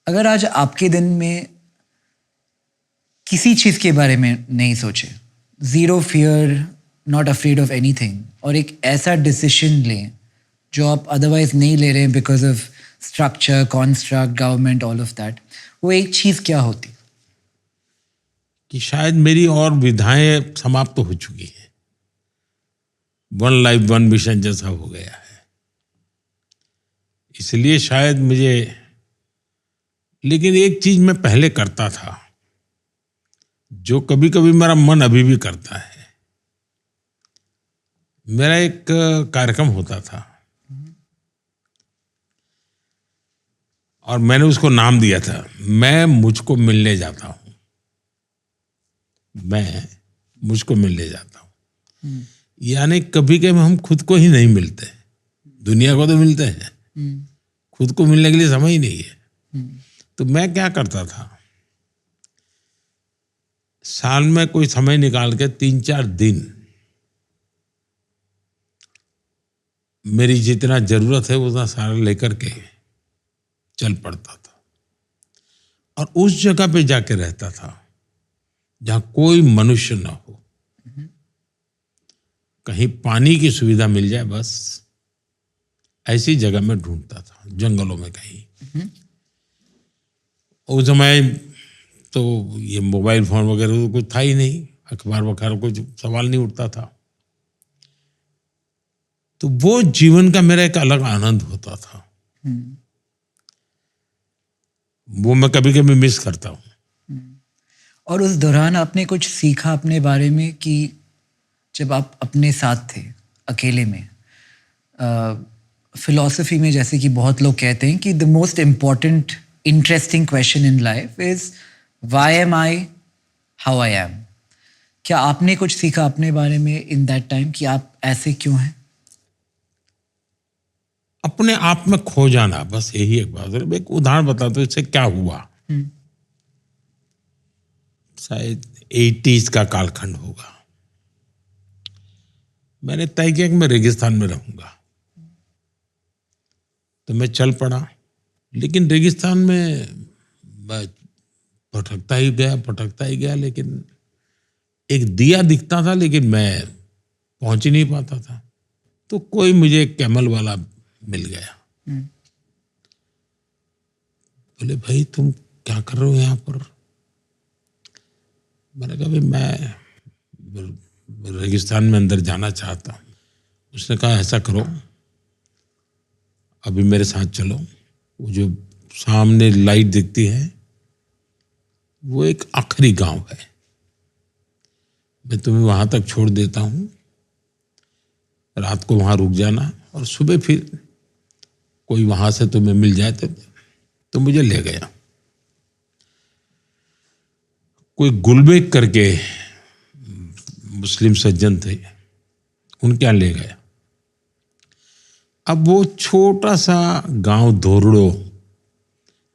अगर आज आपके दिन में किसी चीज़ के बारे में नहीं सोचे, zero fear, not afraid of anything, और एक ऐसा डिसीजन लें जो आप अदरवाइज नहीं ले रहे हैं because of structure, construct, government, all of that, वो एक चीज़ क्या होती? कि शायद मेरी और विधाएं समाप्त तो हो चुकी हैं, वन लाइफ वन मिशन जैसा हो गया है, इसलिए शायद मुझे। लेकिन एक चीज मैं पहले करता था जो कभी कभी मेरा मन अभी भी करता है। मेरा एक कार्यक्रम होता था और मैंने उसको नाम दिया था, मैं मुझको मिलने जाता हूं। मैं मुझको मिलने जाता हूं, यानी कभी कभी हम खुद को ही नहीं मिलते, दुनिया को तो मिलते हैं, खुद को मिलने के लिए समय ही नहीं है। तो मैं क्या करता था, साल में कोई समय निकाल के 3-4 दिन मेरी जितना जरूरत है उतना सारा लेकर के चल पड़ता था और उस जगह पे जाके रहता था जहां कोई मनुष्य ना हो, कहीं पानी की सुविधा मिल जाए, बस ऐसी जगह में ढूंढता था, जंगलों में कहीं। उस समय तो ये मोबाइल फोन वगैरह तो कुछ था ही नहीं, अखबार वगैरह कुछ सवाल नहीं उठता था। तो वो जीवन का मेरा एक अलग आनंद होता था, वो मैं कभी कभी मिस करता हूँ। और उस दौरान आपने कुछ सीखा अपने बारे में कि जब आप अपने साथ थे, अकेले में, फिलॉसफी में जैसे कि बहुत लोग कहते हैं कि the most important interesting question in life is why am I how I am. क्या आपने कुछ सीखा अपने बारे में इन दैट टाइम कि आप ऐसे क्यों हैं? अपने आप में खो जाना, बस यही एक बात है। एक उदाहरण बताता हूं इससे क्या हुआ। शायद 80s का कालखंड होगा। मैंने तय किया कि मैं रेगिस्तान में रहूंगा, तो मैं चल पड़ा। लेकिन रेगिस्तान में मैं भटकता ही गया, लेकिन एक दिया दिखता था, लेकिन मैं पहुंच ही नहीं पाता था। तो कोई मुझे एक कैमल वाला मिल गया। बोले, भाई तुम क्या कर रहे हो यहाँ पर? मैंने कहा, भाई मैं रेगिस्तान में अंदर जाना चाहता हूँ। उसने कहा, ऐसा करो, अभी मेरे साथ चलो, वो जो सामने लाइट दिखती है वो एक आखिरी गांव है, मैं तुम्हें वहां तक छोड़ देता हूं, रात को वहां रुक जाना और सुबह फिर कोई वहां से तुम्हें मिल जाए तो मुझे ले गया। कोई गुलबेग करके मुस्लिम सज्जन थे, उनके यहाँ ले गया। अब वो छोटा सा गांव धोरड़ो,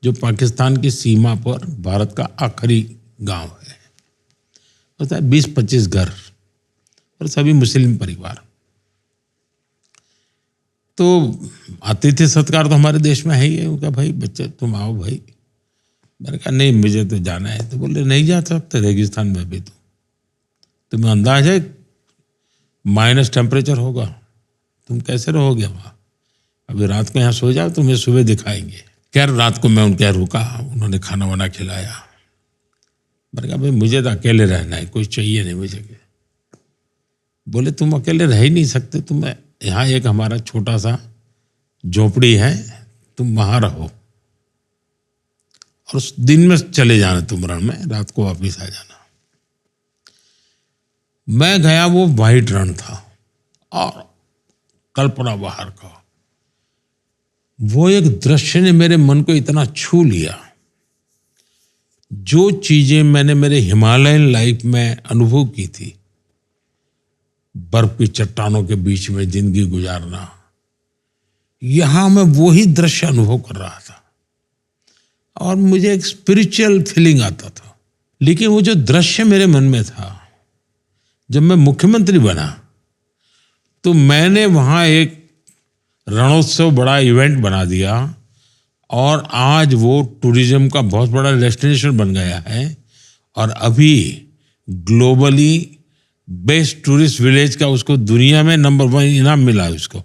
जो पाकिस्तान की सीमा पर भारत का आखिरी गांव है, होता है 20-25 घर और सभी मुस्लिम परिवार। तो आतिथ्य सत्कार तो हमारे देश में है ही है। उनका, भाई बच्चे तुम आओ भाई। मैंने कहा, नहीं मुझे तो जाना है। तो बोले, नहीं जा सकते रेगिस्तान में अभी, तो तुम्हें अंदाज है माइनस टेम्परेचर होगा, तुम कैसे रहोगे वहां? अभी रात को यहाँ सो जाओ, तुम्हें सुबह दिखाएंगे। खैर रात को मैं उनके यहाँ रुका, उन्होंने खाना वाना खिलाया। मैंने कहा, भाई मुझे तो अकेले रहना है, कोई चाहिए नहीं मुझे। बोले, तुम अकेले रह ही नहीं सकते, तुम्हें यहाँ एक हमारा छोटा सा झोपड़ी है, तुम वहां रहो और उस दिन में चले जाना तुम रण में, रात को वापिस आ जाना। मैं गया, वो वाइट रण था और कल्पना बाहर का। वो एक दृश्य ने मेरे मन को इतना छू लिया, जो चीजें मैंने मेरे हिमालयन लाइफ में अनुभव की थी, बर्फ की चट्टानों के बीच में जिंदगी गुजारना, यहां मैं वही दृश्य अनुभव कर रहा था और मुझे एक स्पिरिचुअल फीलिंग आता था। लेकिन वो जो दृश्य मेरे मन में था, जब मैं मुख्यमंत्री बना तो मैंने वहां एक रणोत्सव बड़ा इवेंट बना दिया और आज वो टूरिज्म का बहुत बड़ा डेस्टिनेशन बन गया है और अभी ग्लोबली बेस्ट टूरिस्ट विलेज का उसको दुनिया में नंबर 1 इनाम मिला है उसको।